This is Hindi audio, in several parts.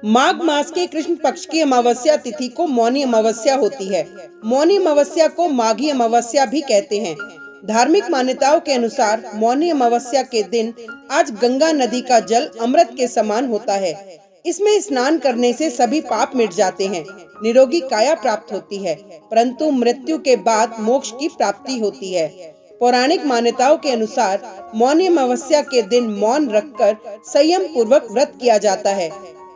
माघ मास के कृष्ण पक्ष की अमावस्या तिथि को मौनी अमावस्या होती है। मौनी अमावस्या को माघी अमावस्या भी कहते हैं। धार्मिक मान्यताओं के अनुसार मौनी अमावस्या के दिन आज गंगा नदी का जल अमृत के समान होता है। इसमें स्नान करने से सभी पाप मिट जाते हैं, निरोगी काया प्राप्त होती है, परंतु मृत्यु के बाद मोक्ष की प्राप्ति होती है। पौराणिक मान्यताओं के अनुसार मौनी अमावस्या के दिन मौन रखकर संयम पूर्वक व्रत किया जाता है,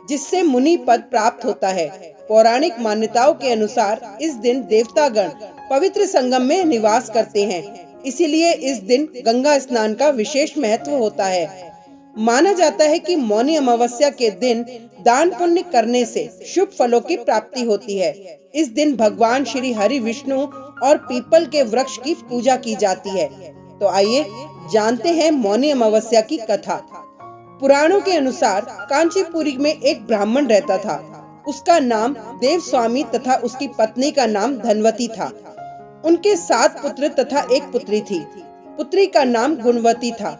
जिससे मुनि पद प्राप्त होता है। पौराणिक मान्यताओं के अनुसार इस दिन देवतागण पवित्र संगम में निवास करते हैं, इसीलिए इस दिन गंगा स्नान का विशेष महत्व होता है। माना जाता है कि मौनी अमावस्या के दिन दान पुण्य करने से शुभ फलों की प्राप्ति होती है। इस दिन भगवान श्री हरि विष्णु और पीपल के वृक्ष की पूजा की जाती है। तो आइए जानते हैं मौनी अमावस्या की कथा। पुराणों के अनुसार कांचीपुरी में एक ब्राह्मण रहता था। उसका नाम देवस्वामी तथा उसकी पत्नी का नाम धनवती था। उनके 7 पुत्र तथा एक पुत्री थी। पुत्री का नाम गुणवती था।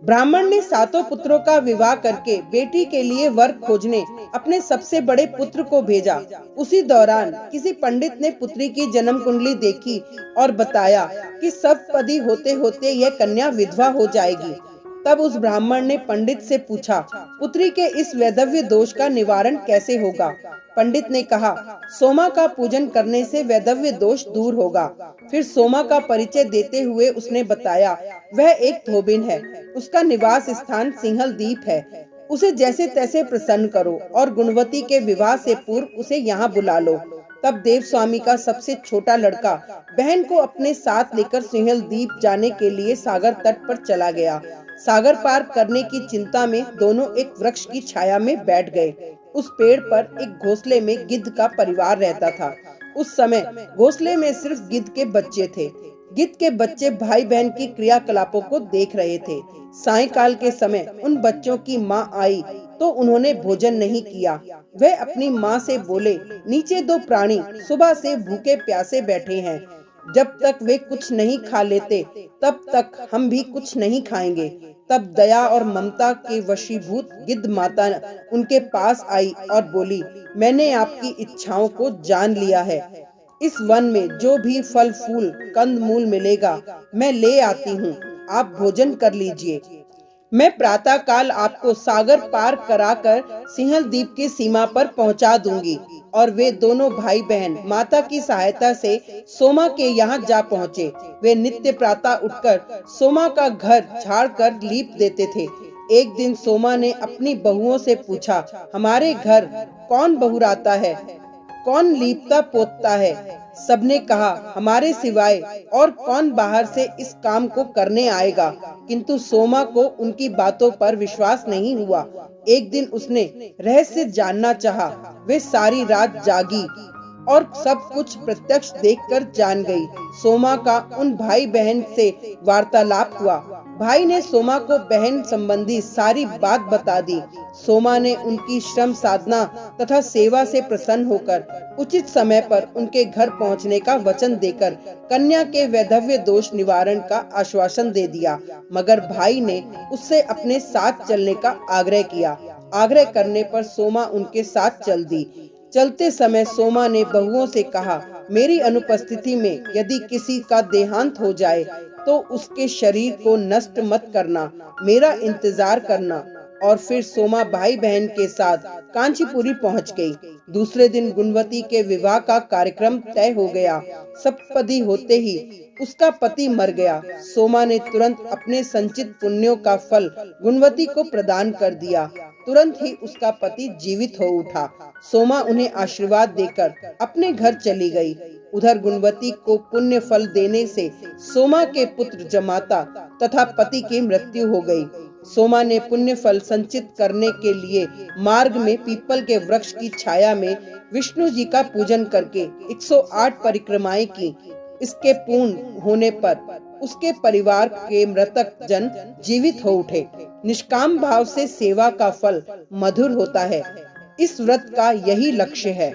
ब्राह्मण ने 7 पुत्रों का विवाह करके बेटी के लिए वर खोजने अपने सबसे बड़े पुत्र को भेजा। उसी दौरान किसी पंडित ने पुत्री की जन्म कुंडली देखी और बताया कि सप्तपदी होते होते यह कन्या विधवा हो जाएगी। तब उस ब्राह्मण ने पंडित से पूछा, पुत्री के इस वैधव्य दोष का निवारण कैसे होगा? पंडित ने कहा, सोमा का पूजन करने से वैधव्य दोष दूर होगा। फिर सोमा का परिचय देते हुए उसने बताया, वह एक धोबिन है, उसका निवास स्थान सिंहल द्वीप है। उसे जैसे तैसे प्रसन्न करो और गुणवती के विवाह से पूर्व उसे यहाँ बुला लो। तब देवस्वामी का सबसे छोटा लड़का बहन को अपने साथ लेकर सिंहल द्वीप जाने के लिए सागर तट पर चला गया। सागर पार करने की चिंता में दोनों एक वृक्ष की छाया में बैठ गए। उस पेड़ पर एक घोंसले में गिद्ध का परिवार रहता था। उस समय घोंसले में सिर्फ गिद्ध के बच्चे थे। गिद्ध के बच्चे भाई बहन की क्रियाकलापों को देख रहे थे। सायंकाल के समय उन बच्चों की माँ आई तो उन्होंने भोजन नहीं किया। वे अपनी माँ से बोले, नीचे 2 प्राणी सुबह से भूखे प्यासे बैठे हैं। जब तक वे कुछ नहीं खा लेते तब तक हम भी कुछ नहीं खाएंगे। तब दया और ममता के वशीभूत गिद्ध माता उनके पास आई और बोली, मैंने आपकी इच्छाओं को जान लिया है। इस वन में जो भी फल फूल कंद मूल मिलेगा मैं ले आती हूँ, आप भोजन कर लीजिए। मैं प्रातः काल आपको सागर पार कराकर सिंहल द्वीप की सीमा पर पहुंचा दूंगी। और वे दोनों भाई बहन माता की सहायता से सोमा के यहाँ जा पहुँचे। वे नित्य प्रातः उठकर सोमा का घर झाड़ कर लीप देते थे। एक दिन सोमा ने अपनी बहुओं से पूछा, हमारे घर कौन बहुराता है, कौन लीपता पोतता है? सबने कहा, हमारे सिवाय और कौन बाहर से इस काम को करने आएगा। किंतु सोमा को उनकी बातों पर विश्वास नहीं हुआ। एक दिन उसने रहस्य जानना चाहा। वे सारी रात जागी और सब कुछ प्रत्यक्ष देखकर जान गई। सोमा का उन भाई बहन से वार्तालाप हुआ। भाई ने सोमा को बहन संबंधी सारी बात बता दी। सोमा ने उनकी श्रम साधना तथा सेवा से प्रसन्न होकर उचित समय पर उनके घर पहुंचने का वचन देकर कन्या के वैधव्य दोष निवारण का आश्वासन दे दिया। मगर भाई ने उससे अपने साथ चलने का आग्रह किया। आग्रह करने पर सोमा उनके साथ चल दी। चलते समय सोमा ने बहुओं से कहा, मेरी अनुपस्थिति में यदि किसी का देहांत हो जाए तो उसके शरीर को नष्ट मत करना, मेरा इंतजार करना। और फिर सोमा भाई बहन के साथ कांचीपुरी पहुंच गई। दूसरे दिन गुणवती के विवाह का कार्यक्रम तय हो गया। सप्तपदी होते ही उसका पति मर गया। सोमा ने तुरंत अपने संचित पुण्यों का फल गुणवती को प्रदान कर दिया। तुरंत ही उसका पति जीवित हो उठा। सोमा उन्हें आशीर्वाद देकर अपने घर चली गई। उधर गुणवती को पुण्य फल देने से सोमा के पुत्र जमाता तथा पति की मृत्यु हो गई। सोमा ने पुण्य फल संचित करने के लिए मार्ग में पीपल के वृक्ष की छाया में विष्णु जी का पूजन करके 108 परिक्रमाएं की। इसके पूर्ण होने पर उसके परिवार के मृतक जन जीवित हो उठे। निष्काम भाव से सेवा का फल मधुर होता है। इस व्रत का यही लक्ष्य है।